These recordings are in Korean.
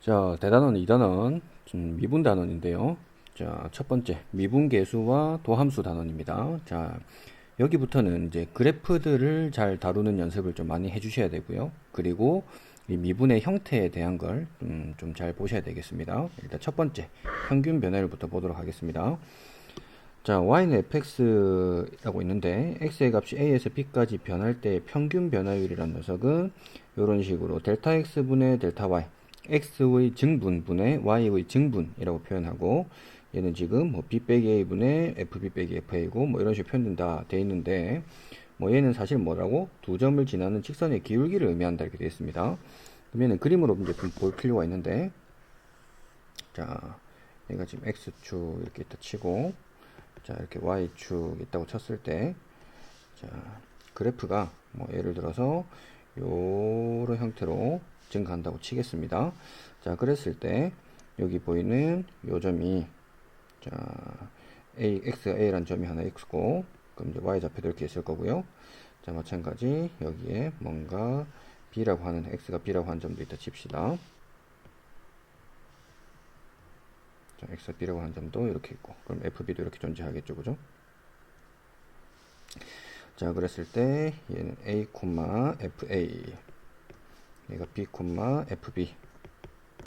자, 대단원 2단원 미분 단원인데요. 자, 첫 번째 미분 계수와 도함수 단원입니다. 자, 여기부터는 이제 그래프들을 잘 다루는 연습을 좀 많이 해주셔야 되고요. 그리고 이 미분의 형태에 대한 걸 좀 잘 보셔야 되겠습니다. 일단 첫 번째 평균 변화율부터 보도록 하겠습니다. 자, y는 fx라고 있는데 x의 값이 a에서 b까지 변할 때 평균 변화율이라는 녀석은 이런 식으로 델타 x분의 델타 y, x의 증분분의 y의 증분이라고 표현하고, 얘는 지금 뭐 b 빼기 a분의 fb 빼기 fa고 뭐 이런 식으로 표현된다 돼 있는데, 뭐 얘는 사실 뭐라고 두 점을 지나는 직선의 기울기를 의미한다 이렇게 되어 있습니다. 그러면 그림으로 이제 좀 볼 필요가 있는데, 자, 얘가 지금 x축 이렇게 있다 치고, 자, 이렇게 y축 있다고 쳤을 때, 자, 그래프가 뭐 예를 들어서 요런 형태로 증가한다고 치겠습니다. 자, 그랬을 때 여기 보이는 요 점이, 자, x가 a라는 점이 하나 x고, 그럼 이제 y 좌표도 이렇게 있을 거고요. 자, 마찬가지 여기에 뭔가 b라고 하는, x가 b라고 하는 점도 있다 칩시다. 자, x가 b라고 하는 점도 이렇게 있고, 그럼 fb도 이렇게 존재하겠죠, 그죠? 자, 그랬을 때 얘는 a, fa, 얘가 b, fb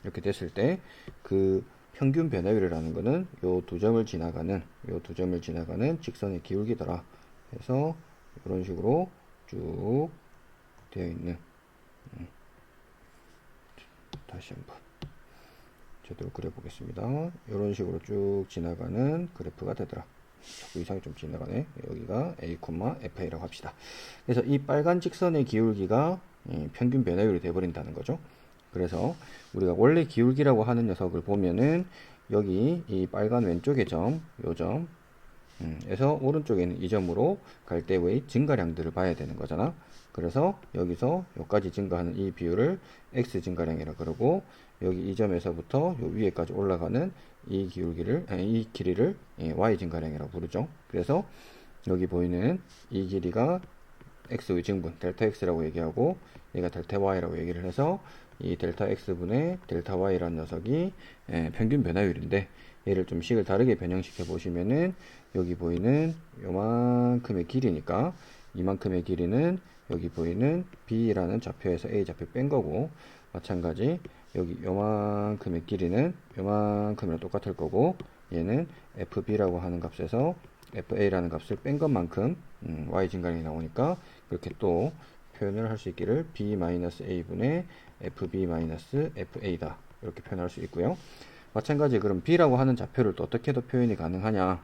이렇게 됐을 때 그 평균 변화율이라는 거는 요 두 점을 지나가는 직선의 기울기더라 해서 이런 식으로 쭉 되어 있는, 다시 한번 제대로 그려보겠습니다. 이런 식으로 쭉 지나가는 그래프가 되더라. 자꾸 이상이 좀 지나가네. 여기가 a, fa라고 합시다. 그래서 이 빨간 직선의 기울기가 평균 변화율이 돼버린다는 거죠. 그래서 우리가 원래 기울기라고 하는 녀석을 보면은 여기 이 빨간 왼쪽의 점, 요 점, 에서 오른쪽에 있는 이 점으로 갈 때의 증가량들을 봐야 되는 거잖아. 그래서 여기서 여기까지 증가하는 이 비율을 x 증가량이라 그러고, 여기 이 점에서부터 요 위에까지 올라가는 이 기울기를, 이 길이를 y 증가량이라고 부르죠. 그래서 여기 보이는 이 길이가 x의 증분 델타 x라고 얘기하고, 얘가 델타 y라고 얘기를 해서 이 델타 x분의 델타 y라는 녀석이 평균 변화율인데, 얘를 좀 식을 다르게 변형시켜 보시면은 여기 보이는 요만큼의 길이니까 이만큼의 길이는 여기 보이는 b라는 좌표에서 a 좌표 뺀 거고, 마찬가지 여기 요만큼의 길이는 요만큼이랑 똑같을 거고, 얘는 fb라고 하는 값에서 fa라는 값을 뺀 것만큼 y 증가량이 나오니까 그렇게 또 표현을 할 수 있기를 b-a분의 fb-fa다 이렇게 표현할 수 있고요. 마찬가지 그럼 b라고 하는 좌표를 또 어떻게 더 표현이 가능하냐.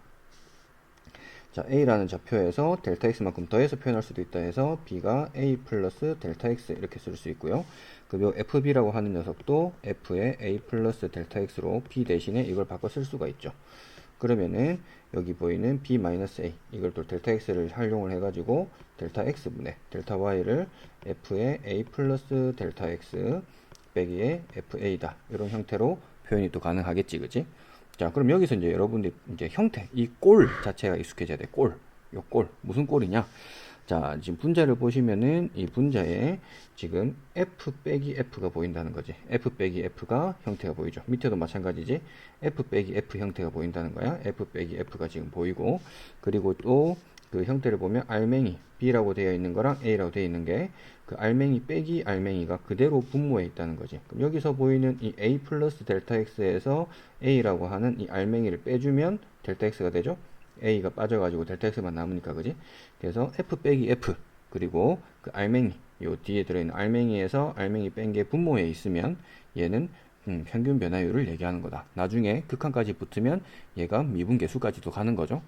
자, a라는 좌표에서 델타 x만큼 더해서 표현할 수도 있다 해서 b가 a 플러스 델타 x 이렇게 쓸 수 있고요. 그리고 fb라고 하는 녀석도 f의 a 플러스 델타 x로 b 대신에 이걸 바꿔 쓸 수가 있죠. 그러면은 여기 보이는 b-a 이걸 또 델타 x를 활용을 해가지고 델타 x분의 델타 y를 f의 a 플러스 델타 x 빼기의 fa다 이런 형태로 표현이 또 가능하겠지, 그치? 자, 그럼 여기서 이제 여러분들이 이제 형태, 이 꼴 자체가 익숙해져야 돼. 꼴. 요 꼴. 무슨 꼴이냐? 자, 지금 분자를 보시면은 이 분자에 지금 f 빼기 f가 보인다는 거지. f 빼기 f가 형태가 보이죠. 밑에도 마찬가지지. f 빼기 f 형태가 보인다는 거야. f 빼기 f가 지금 보이고, 그리고 또 그 형태를 보면 알맹이 b라고 되어 있는 거랑 a라고 되어 있는 게 그 알맹이 빼기 알맹이가 그대로 분모에 있다는 거지. 그럼 여기서 보이는 이 a 플러스 델타 x에서 a라고 하는 이 알맹이를 빼주면 델타 x가 되죠. a가 빠져가지고 델타 x만 남으니까, 그지? 그래서 f 빼기 f, 그리고 그 알맹이, 요 뒤에 들어있는 알맹이에서 알맹이 뺀 게 분모에 있으면 얘는 평균 변화율을 얘기하는 거다. 나중에 극한까지 붙으면 얘가 미분계수까지도 가는 거죠.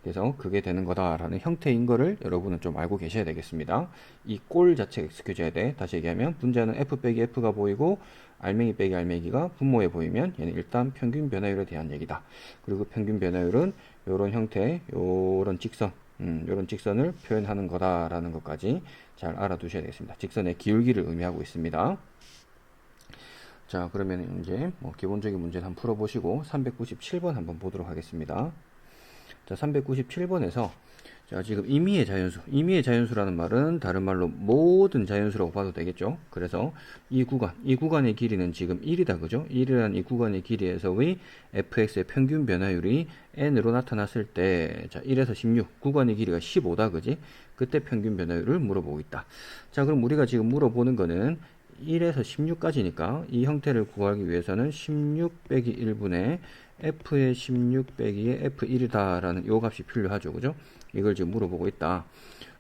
그래서 그게 되는 거다라는 형태인 거를 여러분은 좀 알고 계셔야 되겠습니다. 이 꼴 자체가 익숙해져야 돼. 다시 얘기하면 분자는 f 빼기 f가 보이고 알맹이 빼기 알맹이가 분모에 보이면 얘는 일단 평균 변화율에 대한 얘기다. 그리고 평균 변화율은 요런 형태, 요런 직선, 요런 직선을 표현하는 거다라는 것까지 잘 알아두셔야 되겠습니다. 직선의 기울기를 의미하고 있습니다. 자, 그러면 이제 뭐 기본적인 문제를 한번 풀어보시고 397번 한번 보도록 하겠습니다. 자, 397번에서 자, 지금 임의의 자연수라는 말은 다른 말로 모든 자연수라고 봐도 되겠죠. 그래서 이 구간의 길이는 지금 1이다, 그죠? 1이라는 이 구간의 길이에서의 fx의 평균 변화율이 n으로 나타났을 때, 자, 1에서 16, 구간의 길이가 15다, 그지? 그때 평균 변화율을 물어보고 있다. 자, 그럼 우리가 지금 물어보는 거는 1에서 16까지니까 이 형태를 구하기 위해서는 16 빼기 1분의 f의 16 빼기의 f1이다 라는 요 값이 필요하죠, 그죠? 이걸 지금 물어보고 있다.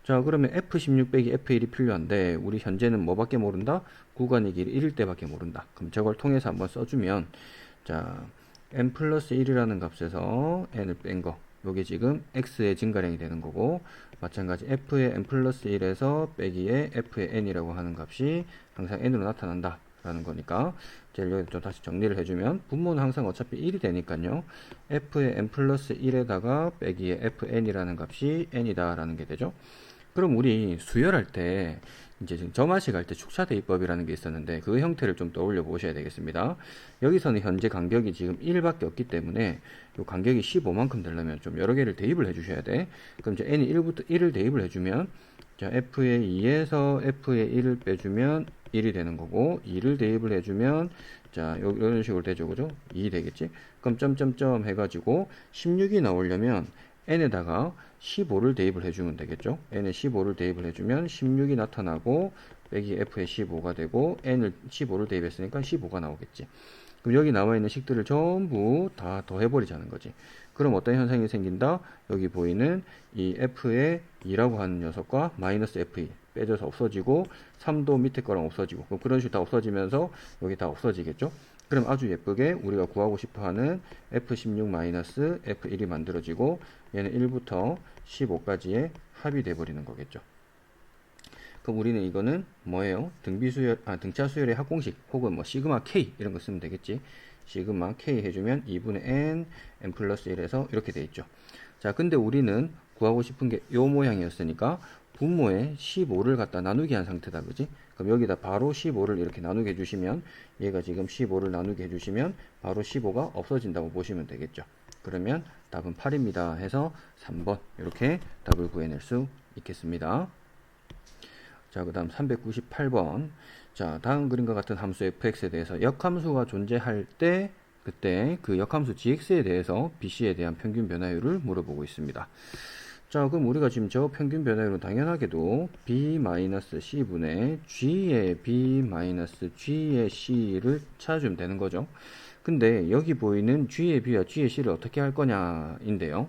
자, 그러면 f16 빼기 f1이 필요한데 우리 현재는 뭐밖에 모른다? 구간의 길이 1일 때밖에 모른다. 그럼 저걸 통해서 한번 써주면, 자, n 플러스 1이라는 값에서 n을 뺀 거, 요게 지금 x의 증가량이 되는 거고, 마찬가지 f의 n 플러스 1에서 빼기의 f의 n이라고 하는 값이 항상 n으로 나타난다 라는 거니까, 제일 여기 좀 다시 정리를 해주면, 분모는 항상 어차피 1이 되니까요, f의 n 플러스 1에다가 빼기의 fn이라는 값이 n이다 라는 게 되죠. 그럼 우리 수열할 때, 이제 지금 점화식 할 때 축차 대입법이라는 게 있었는데 그 형태를 좀 떠올려 보셔야 되겠습니다. 여기서는 현재 간격이 지금 1밖에 없기 때문에 이 간격이 15만큼 되려면 좀 여러 개를 대입을 해 주셔야 돼. 그럼 이제 n이 1부터 1을 대입을 해주면, 자, f의 2에서 f의 1을 빼주면 1이 되는 거고, 2를 대입을 해주면, 자, 이런 식으로 되죠, 그죠? 2 되겠지? 그럼 점점점 해가지고 16이 나오려면 n에다가 15를 대입을 해주면 되겠죠. n에 15를 대입을 해주면 16이 나타나고 빼기 f의 15가 되고, n을 15를 대입했으니까 15가 나오겠지. 그럼 여기 나와 있는 식들을 전부 다 더해버리자는 거지. 그럼 어떤 현상이 생긴다? 여기 보이는 이 f의 2라고 하는 녀석과 마이너스 f2 빼져서 없어지고, 3도 밑에 거랑 없어지고, 그럼 그런 식으로 다 없어지면서 여기 다 없어지겠죠. 그럼 아주 예쁘게 우리가 구하고 싶어하는 f16-f1이 만들어지고, 얘는 1부터 15까지의 합이 돼버리는 거겠죠. 그럼 우리는 이거는 뭐예요? 등차 수열의 합공식, 혹은 뭐 시그마 k 이런 거 쓰면 되겠지. 시그마 k 해주면 2분의 n 플러스 1에서 이렇게 돼 있죠. 자, 근데 우리는 구하고 싶은 게 요 모양이었으니까 분모에 15를 갖다 나누기 한 상태다, 그지? 그럼 여기다 바로 15를 이렇게 나누게 해주시면, 얘가 지금 15를 나누게 해주시면 바로 15가 없어진다고 보시면 되겠죠. 그러면 답은 8입니다 해서 3번 이렇게 답을 구해낼 수 있겠습니다. 자, 그 다음 398번. 자, 다음 그림과 같은 함수 fx에 대해서 역함수가 존재할 때, 그때 그 역함수 gx에 대해서 bc에 대한 평균 변화율을 물어보고 있습니다. 자, 그럼 우리가 지금 저 평균 변화율은 당연하게도 b-c분의 g의 b-g의 c를 찾아주면 되는 거죠. 근데 여기 보이는 g의 b와 g의 c를 어떻게 할 거냐인데요.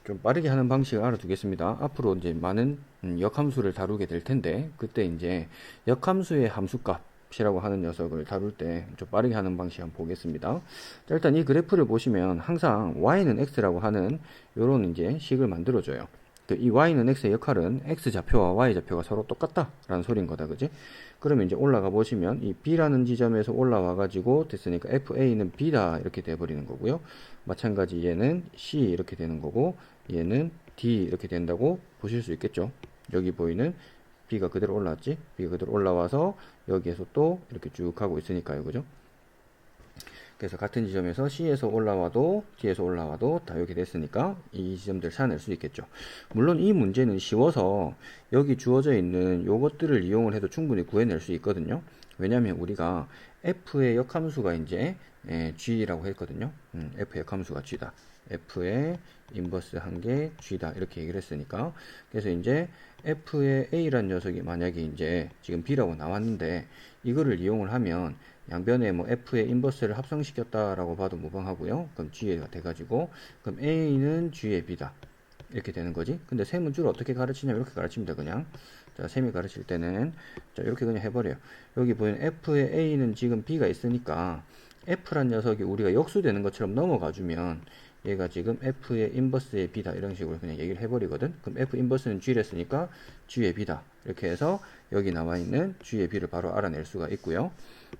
좀 빠르게 하는 방식을 알아두겠습니다. 앞으로 이제 많은 역함수를 다루게 될 텐데, 그때 이제 역함수의 함수값이라고 하는 녀석을 다룰 때 좀 빠르게 하는 방식 한번 보겠습니다. 자, 일단 이 그래프를 보시면 항상 y는 x라고 하는 요런 이제 식을 만들어줘요. 이 y는 x의 역할은 x 좌표와 y 좌표가 서로 똑같다라는 소리인 거다, 그지? 그러면 이제 올라가 보시면 이 b라는 지점에서 올라와 가지고 됐으니까 fa는 b다 이렇게 돼버리는 거고요. 마찬가지 얘는 c 이렇게 되는 거고, 얘는 d 이렇게 된다고 보실 수 있겠죠. 여기 보이는 b가 그대로 올라왔지? b가 그대로 올라와서 여기에서 또 이렇게 쭉 가고 있으니까요, 그죠? 그래서 같은 지점에서 C에서 올라와도 D에서 올라와도 다 이렇게 됐으니까 이 지점들 찾아낼 수 있겠죠. 물론 이 문제는 쉬워서 여기 주어져 있는 요것들을 이용을 해도 충분히 구해낼 수 있거든요. 왜냐면 우리가 F의 역함수가 이제 G라고 했거든요. F의 역함수가 G다. F의 인버스 한 게 G다. 이렇게 얘기를 했으니까. 그래서 이제 F의 A라는 녀석이 만약에 이제 지금 B라고 나왔는데, 이거를 이용을 하면 양변에 뭐 F의 인버스를 합성시켰다라고 봐도 무방하고요. 그럼 G가 돼가지고, 그럼 A는 G의 B다. 이렇게 되는 거지. 근데 셈은 주로 어떻게 가르치냐면 이렇게 가르칩니다, 그냥. 자, 셈이 가르칠 때는, 자, 이렇게 그냥 해버려요. 여기 보이는 F의 A는 지금 B가 있으니까, F란 녀석이 우리가 역수되는 것처럼 넘어가주면, 얘가 지금 F의 인버스의 B다. 이런 식으로 그냥 얘기를 해버리거든. 그럼 F 인버스는 G랬으니까, G의 B다. 이렇게 해서, 여기 나와 있는 G의 B를 바로 알아낼 수가 있고요.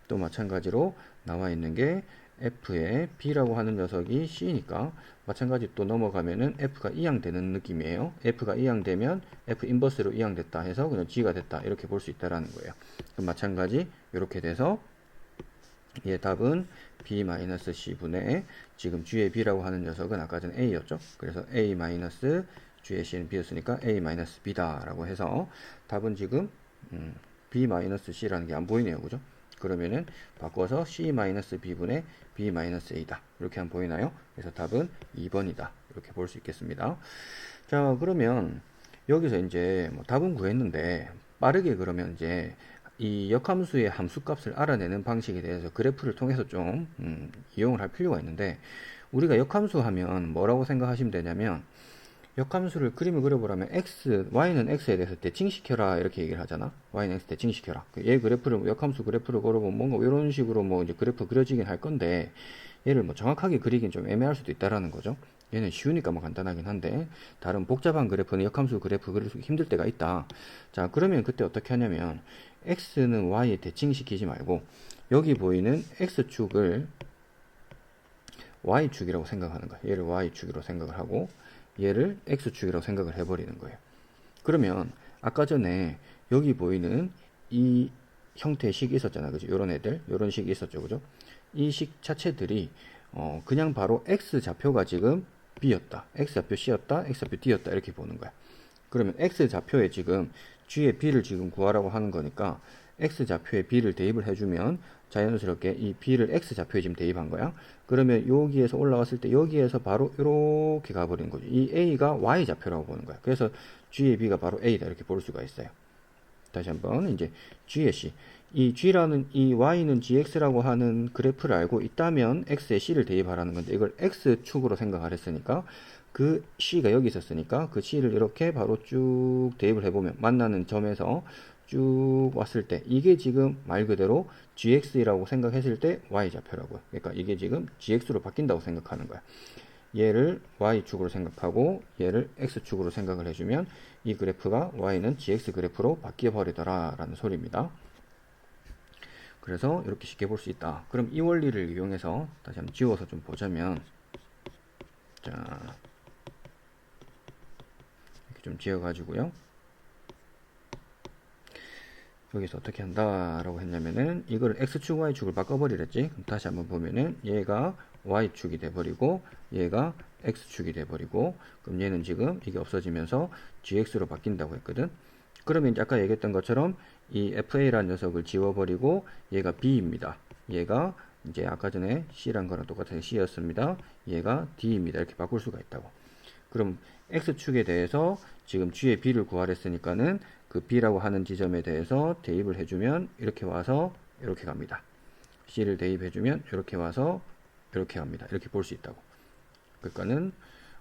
또 마찬가지로 나와 있는 게 F의 B라고 하는 녀석이 C니까 마찬가지 또 넘어가면은 F가 이항되는 느낌이에요. F가 이항되면 F 인버스로 이항됐다 해서 그냥 G가 됐다 이렇게 볼 수 있다라는 거예요. 그럼 마찬가지 이렇게 돼서 얘 답은 B-C분의 지금 G의 B라고 하는 녀석은 아까 전 A였죠. 그래서 A-G G의 C는 B였으니까 A-B다 라고 해서 답은 지금 B-C라는 게 안 보이네요. 그죠? 그러면은 바꿔서 C-B분의 B-A다. 이렇게 안 보이나요? 그래서 답은 2번이다. 이렇게 볼 수 있겠습니다. 자, 그러면 여기서 이제 뭐 답은 구했는데 빠르게 그러면 이제 이 역함수의 함수값을 알아내는 방식에 대해서 그래프를 통해서 좀 이용을 할 필요가 있는데, 우리가 역함수 하면 뭐라고 생각하시면 되냐면, 역함수를 그림을 그려보라면 y는 x에 대해서 대칭시켜라 이렇게 얘기를 하잖아. y는 x 대칭시켜라. 얘 그래프를 역함수 그래프를 걸어보면 뭔가 이런 식으로 뭐 이제 그래프 그려지긴 할 건데, 얘를 뭐 정확하게 그리긴 좀 애매할 수도 있다라는 거죠. 얘는 쉬우니까 뭐 간단하긴 한데, 다른 복잡한 그래프는 역함수 그래프 그리기 힘들 때가 있다. 자, 그러면 그때 어떻게 하냐면 x는 y에 대칭시키지 말고 여기 보이는 x축을 y축이라고 생각하는 거야. 얘를 y축이라고 생각을 하고 얘를 x축이라고 생각을 해버리는 거예요. 그러면 아까 전에 여기 보이는 이 형태의 식이 있었잖아. 그죠? 요런 애들, 요런 식이 있었죠. 그죠? 이 식 자체들이 그냥 바로 x좌표가 지금 b였다, x좌표 c였다, x좌표 d였다 이렇게 보는 거야. 그러면 x좌표에 지금 g의 b를 지금 구하라고 하는 거니까 x좌표에 b를 대입을 해주면 자연스럽게 이 b를 x좌표에 지금 대입한 거야. 그러면 여기에서 올라갔을 때 여기에서 바로 이렇게 가버리는 거죠. 이 a가 y좌표라고 보는 거야. 그래서 g의 b가 바로 a다 이렇게 볼 수가 있어요. 다시 한번 이제 g의 c, 이 g라는 이 y는 gx라고 하는 그래프를 알고 있다면 x에 c를 대입하라는 건데, 이걸 x축으로 생각을 했으니까 그 c가 여기 있었으니까 그 c를 이렇게 바로 쭉 대입을 해보면 만나는 점에서 쭉 왔을 때 이게 지금 말 그대로 gx라고 생각했을 때 y좌표라고요. 그러니까 이게 지금 gx로 바뀐다고 생각하는 거야. 얘를 y축으로 생각하고 얘를 x축으로 생각을 해주면 이 그래프가 y는 gx 그래프로 바뀌어 버리더라 라는 소리입니다. 그래서 이렇게 쉽게 볼 수 있다. 그럼 이 원리를 이용해서 다시 한번 지워서 좀 보자면, 자, 이렇게 좀 지어가지고요. 여기서 어떻게 한다라고 했냐면은 이걸 x축, y축을 바꿔버리랬지. 그럼 다시 한번 보면은 얘가 y축이 돼버리고 얘가 x축이 돼버리고, 그럼 얘는 지금 이게 없어지면서 gx로 바뀐다고 했거든. 그러면 이제 아까 얘기했던 것처럼 이 fa라는 녀석을 지워버리고 얘가 b입니다. 얘가 이제 아까 전에 c란 거랑 똑같은 c였습니다. 얘가 d입니다. 이렇게 바꿀 수가 있다고. 그럼 x축에 대해서 지금 g의 b를 구하랬으니까는 그 b라고 하는 지점에 대해서 대입을 해주면 이렇게 와서 이렇게 갑니다. c를 대입해주면 이렇게 와서 이렇게 갑니다. 이렇게 볼 수 있다고. 그러니까는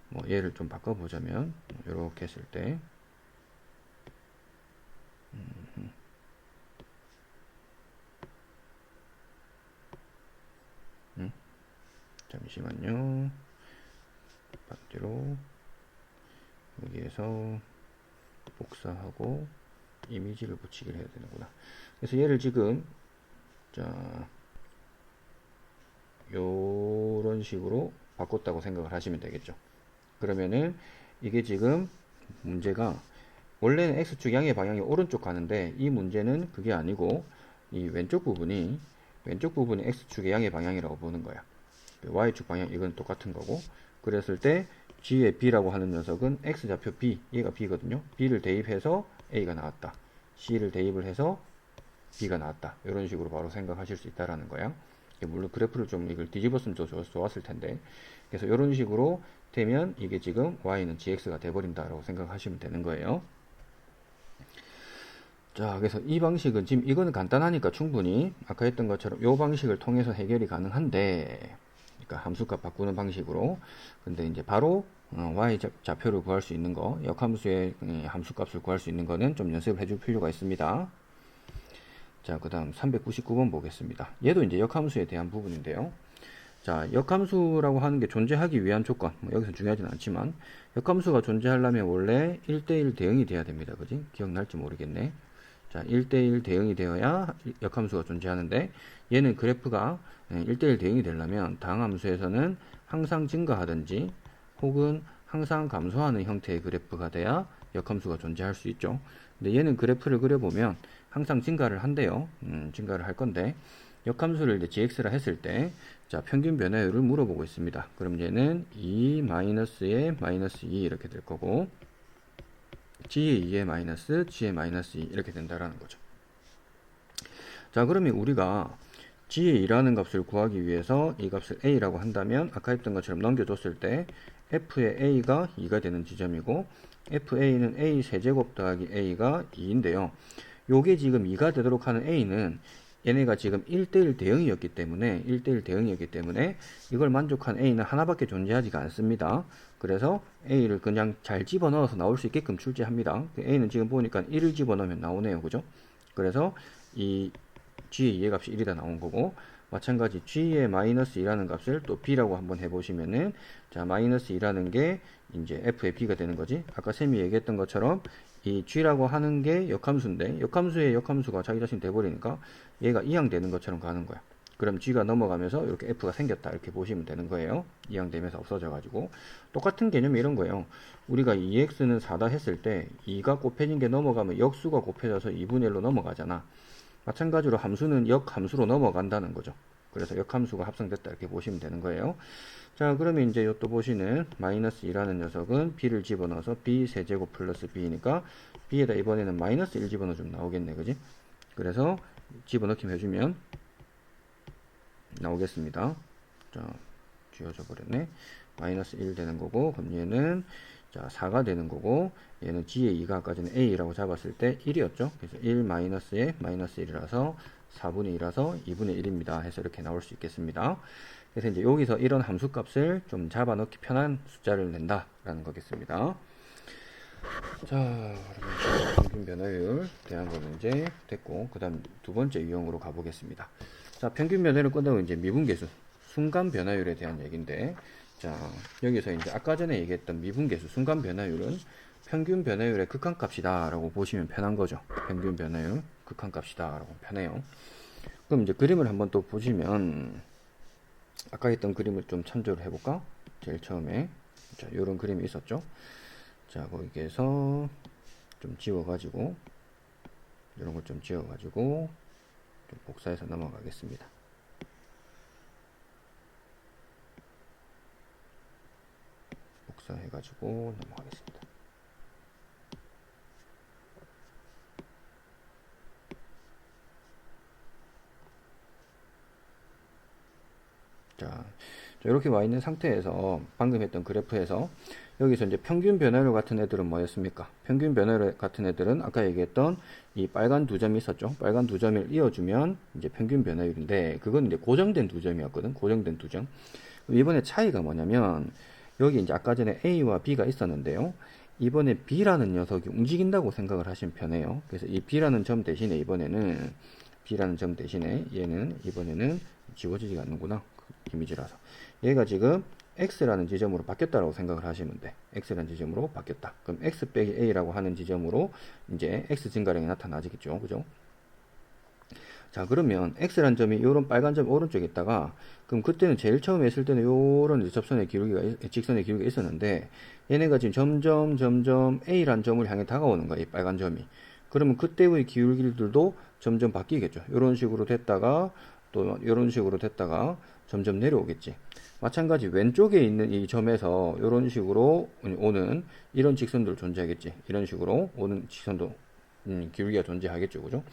뭐 얘를 좀 바꿔보자면 이렇게 했을 때 잠시만요. 반대로 여기에서 복사하고 이미지를 붙이기를 해야 되는구나. 그래서 얘를 지금 자 요런 식으로 바꿨다고 생각을 하시면 되겠죠. 그러면은 이게 지금 문제가 원래는 x축 양의 방향이 오른쪽 가는데 이 문제는 그게 아니고 이 왼쪽 부분이 x축의 양의 방향이라고 보는 거야. y축 방향 이건 똑같은 거고, 그랬을 때 g의 b라고 하는 녀석은 x좌표 b, 얘가 b거든요. b를 대입해서 a가 나왔다. c를 대입을 해서 b가 나왔다. 이런 식으로 바로 생각하실 수 있다라는 거야. 물론 그래프를 좀 이걸 뒤집었으면 좋았을 텐데, 그래서 이런 식으로 되면 이게 지금 y는 gx가 돼버린다라고 생각하시면 되는 거예요. 자, 그래서 이 방식은 지금 이거는 간단하니까 충분히 아까 했던 것처럼 이 방식을 통해서 해결이 가능한데, 그러니까 함수값 바꾸는 방식으로. 근데 이제 바로 y 좌표를 구할 수 있는 거, 역함수의 함수값을 구할 수 있는 거는 좀 연습을 해줄 필요가 있습니다. 자, 그 다음 399번 보겠습니다. 얘도 이제 역함수에 대한 부분인데요. 자, 역함수라고 하는 게 존재하기 위한 조건, 뭐 여기서 중요하진 않지만 역함수가 존재하려면 원래 1대1 대응이 돼야 됩니다. 그지? 기억날지 모르겠네. 자, 1대1 대응이 되어야 역함수가 존재하는데, 얘는 그래프가 1대1 대응이 되려면 다항함수에서는 항상 증가하든지 혹은 항상 감소하는 형태의 그래프가 돼야 역함수가 존재할 수 있죠. 근데 얘는 그래프를 그려보면 항상 증가를 한대요. 증가를 할 건데, 역함수를 이제 gx라 했을 때, 자, 평균 변화율을 물어보고 있습니다. 그럼 얘는 2 마이너스에 마이너스 2 이렇게 될 거고, g의 2에 마이너스 g의 마이너스 2 이렇게 된다라는 거죠. 자, 그러면 우리가 g의 2라는 값을 구하기 위해서 이 값을 a라고 한다면 아까 했던 것처럼 넘겨줬을 때 f의 a가 2가 되는 지점이고 fa는 a 세제곱 더하기 a가 2인데요. 요게 지금 2가 되도록 하는 a는 얘네가 지금 1대1 대응이었기 때문에 1대1 대응이었기 때문에 이걸 만족한 a는 하나밖에 존재하지가 않습니다. 그래서 a를 그냥 잘 집어넣어서 나올 수 있게끔 출제합니다. a는 지금 보니까 1을 집어넣으면 나오네요. 그죠? 그래서 이 g의 2의 값이 1이다 나온 거고, 마찬가지 g의 마이너스 2라는 값을 또 b라고 한번 해보시면은, 자, 마이너스 2라는 게 이제 f의 b가 되는 거지. 아까 쌤이 얘기했던 것처럼 이 g라고 하는 게 역함수인데, 역함수의 역함수가 자기 자신 돼버리니까 얘가 이항되는 것처럼 가는 거야. 그럼 g가 넘어가면서 이렇게 f가 생겼다 이렇게 보시면 되는 거예요. 이항되면서 없어져 가지고. 똑같은 개념이 이런 거예요. 우리가 2x는 4다 했을 때 2가 곱해진 게 넘어가면 역수가 곱해져서 2분의 1로 넘어가잖아. 마찬가지로 함수는 역함수로 넘어간다는 거죠. 그래서 역함수가 합성됐다 이렇게 보시면 되는 거예요. 자, 그러면 이제 또 보시는 마이너스 2라는 녀석은 b를 집어넣어서 b 세제곱 플러스 b니까 b에다 이번에는 마이너스 1 집어넣어주면 나오겠네. 그지? 그래서 집어넣기만 해주면 나오겠습니다. 자, 지워져 버렸네. 마이너스 1 되는 거고, 그럼 얘는 자 4가 되는 거고, 얘는 g의 2가 아까 전에 a라고 잡았을 때 1이었죠. 그래서 1 마이너스에 마이너스 1이라서 4분의 2라서 2분의 1입니다. 해서 이렇게 나올 수 있겠습니다. 그래서 이제 여기서 이런 함수값을 좀 잡아넣기 편한 숫자를 낸다라는 거겠습니다. 자, 그러면 평균 변화율 대한 거는 이제 됐고, 그 다음 두 번째 유형으로 가보겠습니다. 자, 평균 변화율을 끝나고 이제 미분계수, 순간 변화율에 대한 얘기인데, 자, 여기서 이제 아까 전에 얘기했던 미분계수, 순간 변화율은 평균 변화율의 극한값이다 라고 보시면 편한 거죠. 평균 변화율 극한값이다 라고 편해요. 그럼 이제 그림을 한번 또 보시면, 아까 했던 그림을 좀 참조를 해볼까? 제일 처음에 자, 요런 그림이 있었죠. 자, 거기에서 좀 지워가지고 이런 걸 좀 지워가지고 좀 복사해서 넘어가겠습니다. 복사해가지고 넘어가겠습니다. 자, 이렇게 와 있는 상태에서 방금 했던 그래프에서 여기서 이제 평균 변화율 같은 애들은 뭐였습니까? 평균 변화율 같은 애들은 아까 얘기했던 이 빨간 두 점이 있었죠. 빨간 두 점을 이어주면 이제 평균 변화율인데, 그건 이제 고정된 두 점이었거든. 고정된 두 점. 이번에 차이가 뭐냐면, 여기 이제 아까 전에 A와 B가 있었는데요. 이번에 B라는 녀석이 움직인다고 생각을 하시면 편해요. 그래서 이 B라는 점 대신에 이번에는 B라는 점 대신에 얘는 이번에는 지워지지가 않는구나. 그 이미지라서. 얘가 지금 X라는 지점으로 바뀌었다라고 생각을 하시면 돼. X라는 지점으로 바뀌었다. 그럼 X 빼기 A라고 하는 지점으로 이제 X 증가량이 나타나지겠죠. 그죠? 자, 그러면 X라는 점이 이런 빨간 점 오른쪽에 있다가, 그럼 그때는 제일 처음에 했을 때는 요런 접선의 기울기가, 직선의 기울기가 있었는데, 얘네가 지금 점점 A라는 점을 향해 다가오는 거야, 이 빨간 점이. 그러면 그때의 기울기들도 점점 바뀌겠죠. 요런 식으로 됐다가, 또 요런 식으로 됐다가, 점점 내려오겠지. 마찬가지 왼쪽에 있는 이 점에서 이런 식으로 오는 이런 직선들 존재하겠지. 이런 식으로 오는 직선도 기울기가 존재하겠죠. 그죠?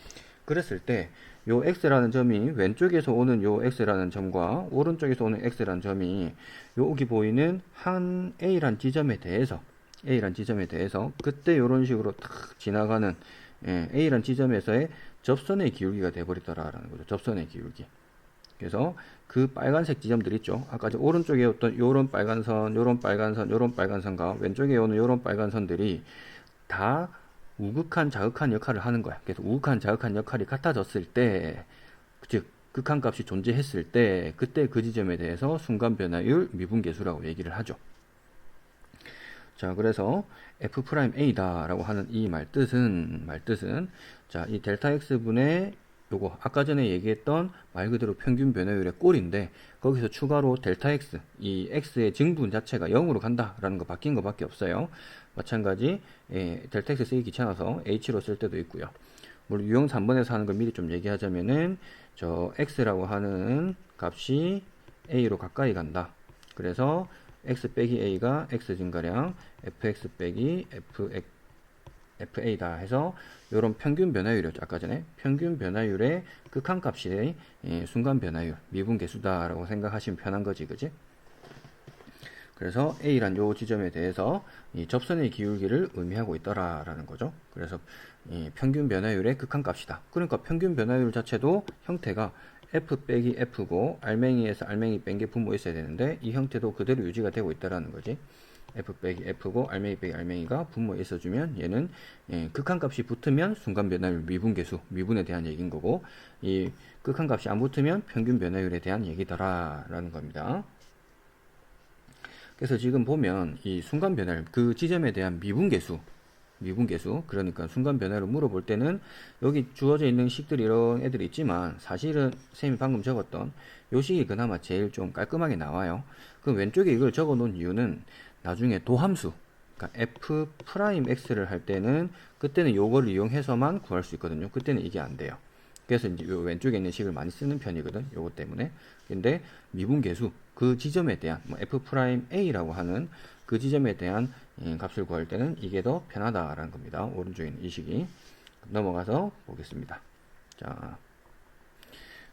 그랬을 때 요 x라는 점이 왼쪽에서 오는 요 x라는 점과 오른쪽에서 오는 x라는 점이 여기 보이는 한 a란 지점에 대해서 그때 이런 식으로 탁 지나가는 a란 지점에서의 접선의 기울기가 돼버리더라라는 거죠. 접선의 기울기. 그래서 그 빨간색 지점들 있죠. 아까 오른쪽에 어떤 요런 빨간 선, 요런 빨간 선, 요런 빨간 선과 왼쪽에 오는 요런 빨간 선들이 다 우극한 자극한 역할을 하는 거야. 그래서 우극한 자극한 역할이 같아졌을 때, 즉 극한값이 존재했을 때, 그때 그 지점에 대해서 순간 변화율 미분계수라고 얘기를 하죠. 자, 그래서 f'A다 라고 하는 이 말뜻은 자, 이 델타 x분의 요거 아까 전에 얘기했던 말 그대로 평균 변화율의 꼴인데, 거기서 추가로 델타 x, 이 x의 증분 자체가 0으로 간다라는 거 바뀐 거밖에 없어요. 마찬가지 델타 x 쓰기 귀찮아서 h로 쓸 때도 있고요. 물론 유형 3번에서 하는 걸 미리 좀 얘기하자면은, 저 x라고 하는 값이 a로 가까이 간다. 그래서 x 빼기 a가 x 증가량, fx 빼기 FA다 해서 요런 평균 변화율이었죠. 아까 전에 평균 변화율의 극한값이 순간 변화율 미분계수다라고 생각하시면 편한 거지, 그지? 그래서 A란 요 지점에 대해서 이 접선의 기울기를 의미하고 있더라라는 거죠. 그래서 이 평균 변화율의 극한값이다. 그러니까 평균 변화율 자체도 형태가 F 빼기 F고 알맹이에서 알맹이 뺀 게 분모 있어야 되는데 이 형태도 그대로 유지가 되고 있다라는 거지. F 빼기 F고 알맹이 빼기 알맹이가 분모에 있어주면 얘는 극한값이 붙으면 순간 변화율 미분계수 미분에 대한 얘기인 거고 이 극한값이 안 붙으면 평균 변화율에 대한 얘기더라라는 겁니다. 그래서 지금 보면 이 순간 변화율 그 지점에 대한 미분계수 그러니까 순간 변화를 물어볼 때는 여기 주어져 있는 식들이 이런 애들이 있지만 사실은 쌤이 방금 적었던 요 식이 그나마 제일 좀 깔끔하게 나와요. 그 왼쪽에 이걸 적어 놓은 이유는 나중에 도함수 그러니까 f'x를 할 때는 그때는 요거를 이용해서만 구할 수 있거든요. 그때는 이게 안 돼요. 그래서 이제 요 왼쪽에 있는 식을 많이 쓰는 편이거든. 요것 때문에. 근데 미분계수 그 지점에 대한 뭐 f'a라고 하는 그 지점에 대한 값을 구할 때는 이게 더 편하다라는 겁니다. 오른쪽에 있는 이 식이. 넘어가서 보겠습니다. 자,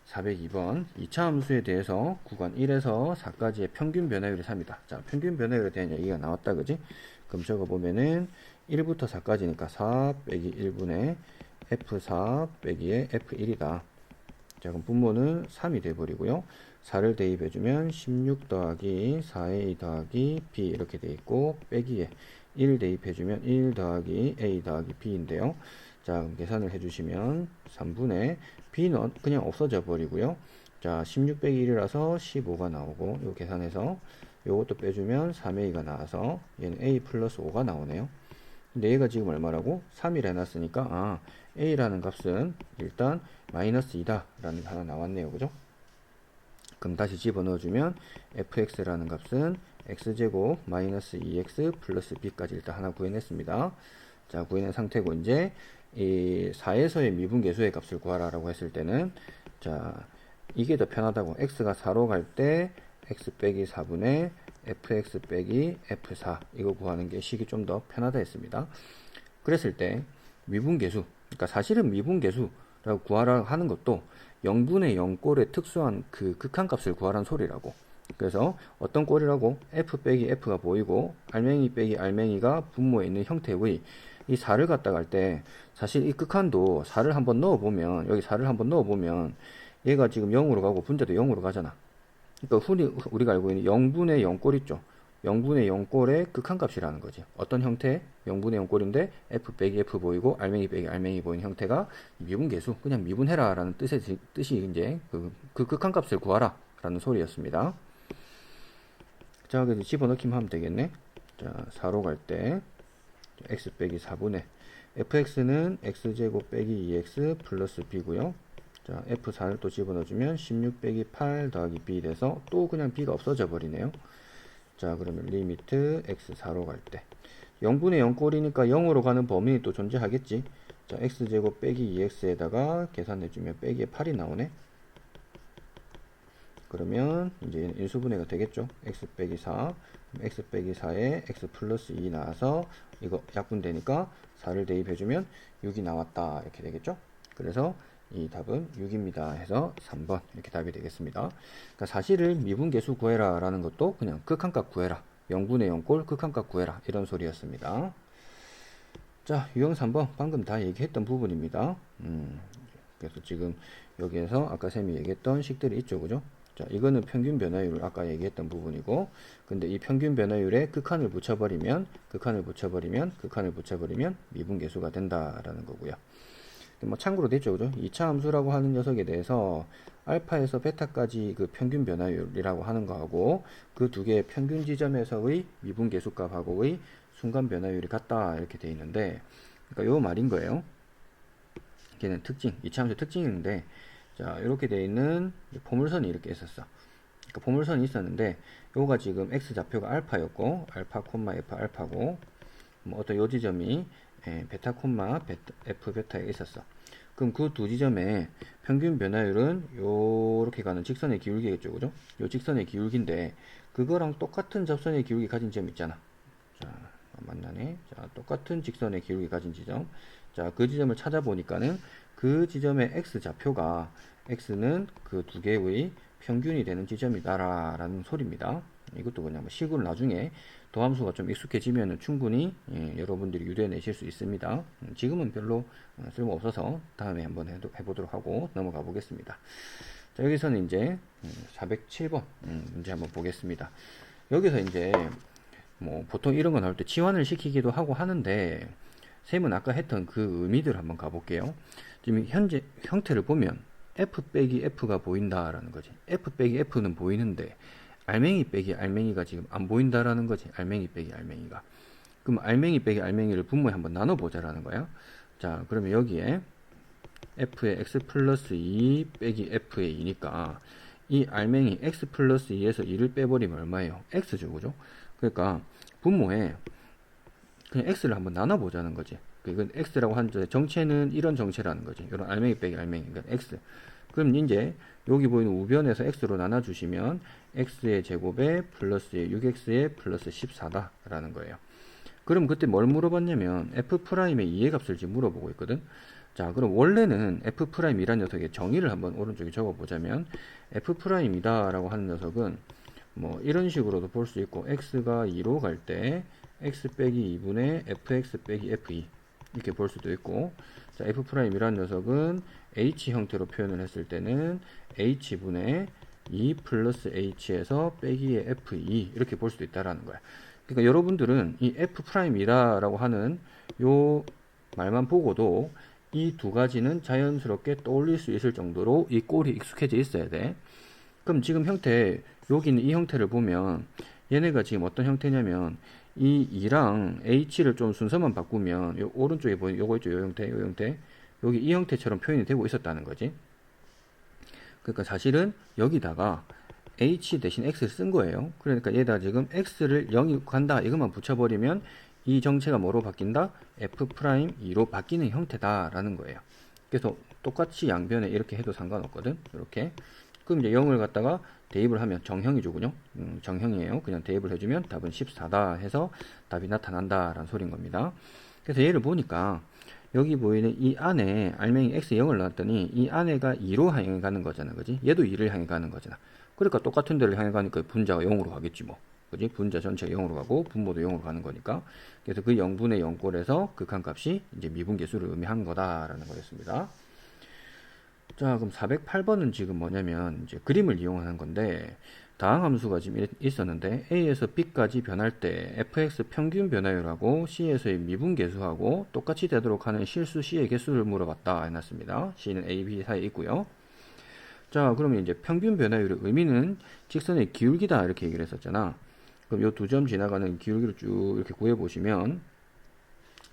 402번 2차 함수에 대해서 구간 1에서 4까지의 평균 변화율이 3이다. 자, 평균 변화율에 대한 얘기가 나왔다, 그지? 그럼 저거 보면은 1부터 4까지니까 4 빼기 1분의 F4 빼기의 F1이다. 자, 그럼 분모는 3이 돼버리고요. 4를 대입해주면 16 더하기 4A 더하기 B 이렇게 돼 있고 빼기에 1 대입해주면 1 더하기 A 더하기 B인데요. 자, 그럼 계산을 해주시면 3분의 B는 그냥 없어져 버리고요. 자, 16 빼기 1이라서 15가 나오고 요 계산해서 요것도 빼주면 3A가 나와서 얘는 A 플러스 5가 나오네요. 근데 얘가 지금 얼마라고? 3이라 해놨으니까 A라는 값은 일단 마이너스 2다 라는 게 하나 나왔네요. 그죠? 그럼 다시 집어넣어주면 fx라는 값은 x제곱 마이너스 2x 플러스 b까지 일단 하나 구해냈습니다. 자, 구해낸 상태고 이제 이 4에서의 미분계수의 값을 구하라 라고 했을 때는 자, 이게 더 편하다고. x가 4로 갈 때 x 빼기 4분의 fx 빼기 f4 이거 구하는 게 식이 좀 더 편하다 했습니다. 그랬을 때 미분계수 그러니까 사실은 미분계수라고 구하라 하는 것도 0분의 0꼴의 특수한 그 극한값을 구하라는 소리라고. 그래서 어떤 꼴이라고? f 빼기 f가 보이고 알맹이 빼기 알맹이가 분모에 있는 형태의 이 4를 갖다 갈 때 사실 이 극한도 4를 한번 넣어보면 여기 4를 한번 넣어보면 얘가 지금 0으로 가고 분자도 0으로 가잖아. 그러니까 흔히 우리가 알고 있는 0분의 0꼴 있죠. 0분의 0꼴의 극한값이라는 거지. 어떤 형태? 0분의 0꼴인데 f 빼기 f 보이고 알맹이 빼기 알맹이 보이는 형태가 미분계수 그냥 미분해라 라는 뜻이 이제 그 극한값을 구하라 라는 소리였습니다. 자, 그래서 집어넣기만 하면 되겠네. 자, 4로 갈 때 x 빼기 4분의 fx는 x제곱 빼기 2x 플러스 b고요. 자, f4를 또 집어넣어주면 16 빼기 8 더하기 b 돼서 또 그냥 b가 없어져 버리네요. 자, 그러면 리미트 x 4로 갈 때 0분의 0꼴이니까 0으로 가는 범위는 또 존재하겠지. 자, x제곱 빼기 2x에다가 계산해주면 빼기에 8이 나오네. 그러면 이제 인수분해가 되겠죠. x 빼기 4 x 빼기 4에 x 플러스 2 나와서 이거 약분되니까 4를 대입해주면 6이 나왔다 이렇게 되겠죠. 그래서 이 답은 6입니다 해서 3번 이렇게 답이 되겠습니다. 그러니까 사실은 미분계수 구해라 라는 것도 그냥 극한값 구해라 0분의 0꼴 극한값 구해라 이런 소리였습니다. 자, 유형 3번 방금 다 얘기했던 부분입니다. 그래서 지금 여기에서 아까 쌤이 얘기했던 식들이 있죠, 그죠? 자, 이거는 평균 변화율을 아까 얘기했던 부분이고, 근데 이 평균 변화율에 극한을 붙여버리면 미분계수가 된다라는 거고요. 뭐 참고로 됐죠, 그죠? 2차 함수라고 하는 녀석에 대해서 알파에서 베타까지 그 평균 변화율이라고 하는 거하고 그 두 개의 평균 지점에서의 미분계수 값하고의 순간 변화율이 같다 이렇게 돼 있는데, 그러니까 요 말인 거예요. 걔는 특징, 2차 함수 특징인데, 자, 이렇게 돼 있는 포물선이 이렇게 있었어. 그러니까 포물선이 있었는데, 요가 지금 x 좌표가 알파였고, 알파 콤마 f 알파고, 뭐 어떤 요 지점이 베타 콤마 f 베타에 있었어. 그럼 그 두 지점의 평균 변화율은 요렇게 가는 직선의 기울기겠죠, 그죠? 요 직선의 기울기인데 그거랑 똑같은 접선의 기울기 가진 점 있잖아. 자, 만나네. 자, 똑같은 직선의 기울기 가진 지점. 자, 그 지점을 찾아보니까는 그 지점의 x 좌표가 x는 그 두 개의 평균이 되는 지점이다라는 소리입니다. 이것도 그냥 뭐 식으로 나중에 도함수가 좀 익숙해지면 충분히 여러분들이 유도해내실 수 있습니다. 지금은 별로 쓸모없어서 다음에 한번 해보도록 하고 넘어가 보겠습니다. 자, 여기서는 이제 407번 문제 한번 보겠습니다. 여기서 이제 뭐 보통 이런 거 나올 때 치환을 시키기도 하고 하는데 쌤은 아까 했던 그 의미들 한번 가볼게요. 지금 현재 형태를 보면 f 빼기 f가 보인다라는 거지. f 빼기 f는 보이는데 알맹이 빼기 알맹이가 지금 안 보인다라는 거지. 알맹이 빼기 알맹이가. 그럼 알맹이 빼기 알맹이를 분모에 한번 나눠보자라는 거야. 자, 그러면 여기에 f의 x 플러스 2 빼기 f의 2니까 이 알맹이 x 플러스 2에서 2를 빼버리면 얼마예요? x죠, 그죠? 그러니까 분모에 그냥 x를 한번 나눠보자는 거지. 이건 x라고 하는 정체는 이런 정체라는 거지. 이런 알맹이 빼기 알맹이, 그러니까 x. 그럼 이제 여기 보이는 우변에서 x로 나눠주시면 x의 제곱에 플러스의 6x의 플러스 14다라는 거예요. 그럼 그때 뭘 물어봤냐면 f'의 2의 값을 지금 물어보고 있거든. 자, 그럼 원래는 f'이란 녀석의 정의를 한번 오른쪽에 적어보자면 f'이다 라고 하는 녀석은 뭐 이런 식으로도 볼 수 있고 x가 2로 갈 때 x 빼기 2분의 fx 빼기 f2 이렇게 볼 수도 있고, 자, f'이란 녀석은 h 형태로 표현을 했을 때는 h분의 2 플러스 h에서 빼기의 f2 이렇게 볼 수도 있다라는 거야. 그러니까 여러분들은 이 f'이다 라고 하는 요 말만 보고도 이 두 가지는 자연스럽게 떠올릴 수 있을 정도로 이 꼴이 익숙해져 있어야 돼. 그럼 지금 형태, 여기 있는 이 형태를 보면 얘네가 지금 어떤 형태냐면 이 2랑 h를 좀 순서만 바꾸면 요 오른쪽에 보이는 요거 있죠, 요 형태, 요 형태, 여기 이 형태처럼 표현이 되고 있었다는 거지. 그러니까 사실은 여기다가 h 대신 x를 쓴 거예요. 그러니까 얘다 지금 x를 0이 간다 이것만 붙여버리면 이 정체가 뭐로 바뀐다? f'2로 바뀌는 형태다라는 거예요. 그래서 똑같이 양변에 이렇게 해도 상관없거든. 이렇게. 그럼 이제 0을 갖다가 대입을 하면 정형이죠, 그죠? 정형이에요. 그냥 대입을 해주면 답은 14다 해서 답이 나타난다라는 소린 겁니다. 그래서 얘를 보니까 여기 보이는 이 안에 알맹이 x 0을 넣었더니 이 안에가 2로 향해 가는 거잖아, 그지? 얘도 2를 향해 가는 거잖아. 그러니까 똑같은 데를 향해 가니까 분자가 0으로 가겠지 뭐. 그지? 분자 전체가 0으로 가고 분모도 0으로 가는 거니까. 그래서 그 0분의 0꼴에서 극한값이 이제 미분계수를 의미한 거다라는 거였습니다. 자, 그럼 408번은 지금 뭐냐면 이제 그림을 이용하는 건데 다항 함수가 지금 있었는데 A에서 B까지 변할 때 fx 평균 변화율하고 C에서의 미분계수하고 똑같이 되도록 하는 실수 C의 개수를 물어봤다 해놨습니다. C는 A, B 사이에 있고요. 자, 그러면 이제 평균 변화율의 의미는 직선의 기울기다 이렇게 얘기를 했었잖아. 그럼 요 두 점 지나가는 기울기를 쭉 이렇게 구해보시면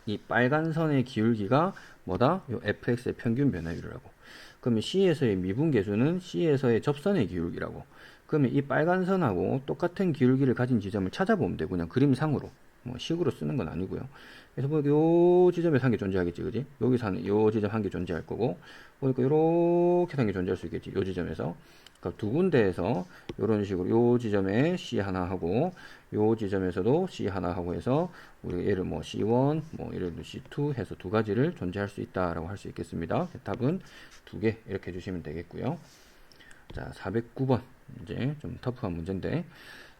이 빨간 선의 기울기가 뭐다? 요 fx의 평균 변화율이라고. 그러면 C에서의 미분계수는 C에서의 접선의 기울기라고. 그러면 이 빨간 선하고 똑같은 기울기를 가진 지점을 찾아보면 되고, 그냥 그림상으로. 뭐 식으로 쓰는 건 아니고요. 그래서 보니까 요 지점에서 한 개 존재하겠지, 그지? 여기서 요 지점 한 개 존재할 거고, 보니까 요렇게 한 개 존재할 수 있겠지, 요 지점에서. 그러니까 두 군데에서 요런 식으로 요 지점에 C 하나 하고, 요 지점에서도 C 하나 하고 해서 우리가 얘를 뭐 C1, 뭐 예를 들어 C2 해서 두 가지를 존재할 수 있다라고 할 수 있겠습니다. 답은 두 개 이렇게 해주시면 되겠고요. 자, 409번 이제 좀 터프한 문제인데,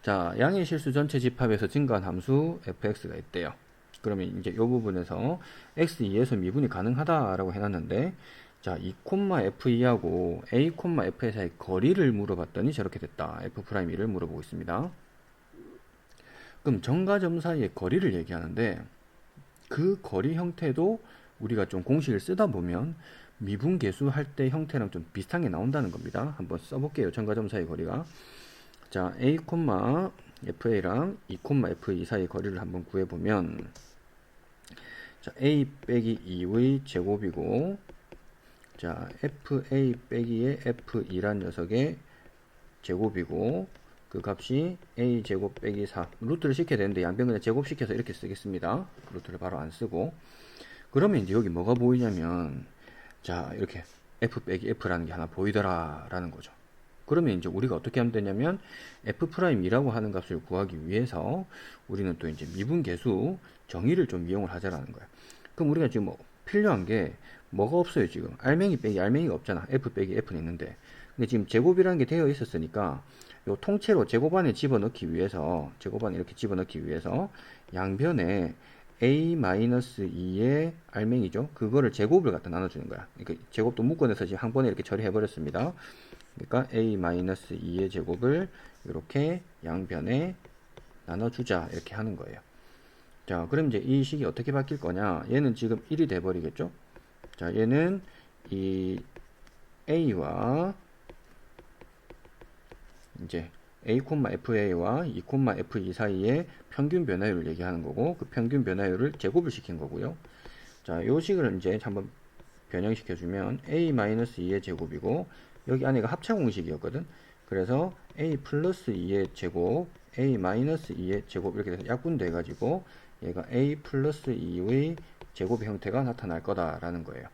자, 양의 실수 전체 집합에서 증가한 함수 fx가 있대요. 그러면 이제 이 부분에서 x2에서 미분이 가능하다라고 해놨는데, 자, 2,f2하고 a, f 사이 거리를 물어봤더니 저렇게 됐다. f'2를 물어보고 있습니다. 그럼 점과 점 사이의 거리를 얘기하는데 그 거리 형태도 우리가 좀 공식을 쓰다 보면 미분계수 할 때 형태랑 좀 비슷한 게 나온다는 겁니다. 한번 써볼게요. 점과 점 사이의 거리가. 자, a, fa랑 2,f2 사이의 거리를 한번 구해보면, 자, a 빼기 2의 제곱이고, 자, fa 빼기의 f2란 녀석의 제곱이고, 그 값이 a 제곱 빼기 4. 루트를 시켜야 되는데 양변 그냥 제곱시켜서 이렇게 쓰겠습니다. 루트를 바로 안 쓰고. 그러면 이제 여기 뭐가 보이냐면, 자, 이렇게 f 빼기 f라는 게 하나 보이더라 라는 거죠. 그러면 이제 우리가 어떻게 하면 되냐면 f'이라고 하는 값을 구하기 위해서 우리는 또 이제 미분계수 정의를 좀 이용을 하자라는 거야. 그럼 우리가 지금 뭐 필요한 게 뭐가 없어요. 지금 알맹이 빼기 알맹이가 없잖아. f 빼기 f는 있는데, 근데 지금 제곱이라는 게 되어 있었으니까 요 통째로 제곱안에 집어넣기 위해서, 제곱안에 이렇게 집어넣기 위해서 양변에 a-2의 알맹이죠. 그거를 제곱을 갖다 나눠주는 거야. 그러니까 제곱도 묶어내서 지금 한 번에 이렇게 처리해 버렸습니다. 그러니까 a-2의 제곱을 이렇게 양변에 나눠주자 이렇게 하는 거예요. 자, 그럼 이제 이 식이 어떻게 바뀔 거냐? 얘는 지금 1이 돼 버리겠죠? 자, 얘는 이 a와 이제 a,fa와 2,f2 사이의 평균 변화율을 얘기하는 거고, 그 평균 변화율을 제곱을 시킨 거고요. 자, 요 식을 이제 한번 변형시켜 주면 a-2의 제곱이고, 여기 안에가 합차 공식이었거든. 그래서 a 플러스 2의 제곱, a 마이너스 2의 제곱 이렇게 돼서 약분돼 가지고 얘가 a 플러스 2의 제곱 형태가 나타날 거다라는 거예요.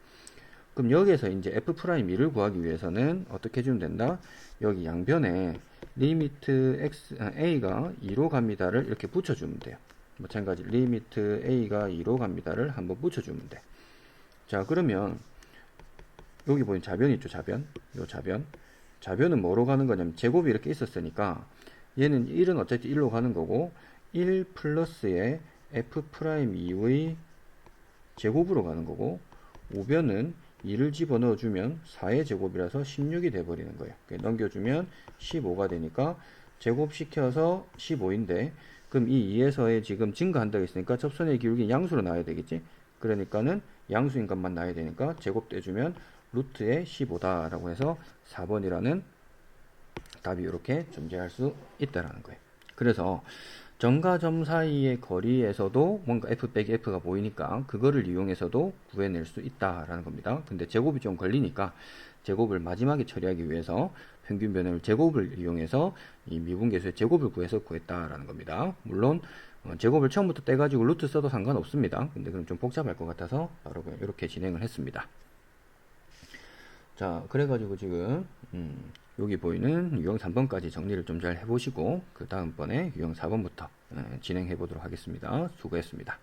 그럼 여기에서 이제 f'2를 구하기 위해서는 어떻게 해주면 된다? 여기 양변에 리미트 a가 2로 갑니다를 이렇게 붙여주면 돼요. 마찬가지 리미트 a가 2로 갑니다를 한번 붙여주면 돼. 자, 그러면 여기 보면 자변 있죠, 자변. 요 자변은 뭐로 가는 거냐면 제곱이 이렇게 있었으니까 얘는 1은 어차피 1로 가는 거고, 1 플러스의 f'2의 제곱으로 가는 거고, 우변은 2를 집어넣어 주면 4의 제곱이라서 16이 돼버리는 거예요. 넘겨주면 15가 되니까 제곱시켜서 15인데, 그럼 이 2에서의 지금 증가한다고 했으니까 접선의 기울기 양수로 나와야 되겠지. 그러니까는 양수인 값만 나와야 되니까 제곱돼주면 루트의 15다라고 해서 4번이라는 답이 이렇게 존재할 수 있다라는 거예요. 그래서 점과 점 사이의 거리에서도 뭔가 f 빼기 f가 보이니까 그거를 이용해서도 구해낼 수 있다라는 겁니다. 근데 제곱이 좀 걸리니까 제곱을 마지막에 처리하기 위해서 평균 변화율 제곱을 이용해서 이 미분계수의 제곱을 구해서 구했다라는 겁니다. 물론 제곱을 처음부터 떼가지고 루트 써도 상관없습니다. 근데 그럼 좀 복잡할 것 같아서 바로 이렇게 진행을 했습니다. 자, 그래가지고 지금 여기 보이는 유형 3번까지 정리를 좀 잘 해보시고 그 다음번에 유형 4번부터 진행해 보도록 하겠습니다. 수고했습니다.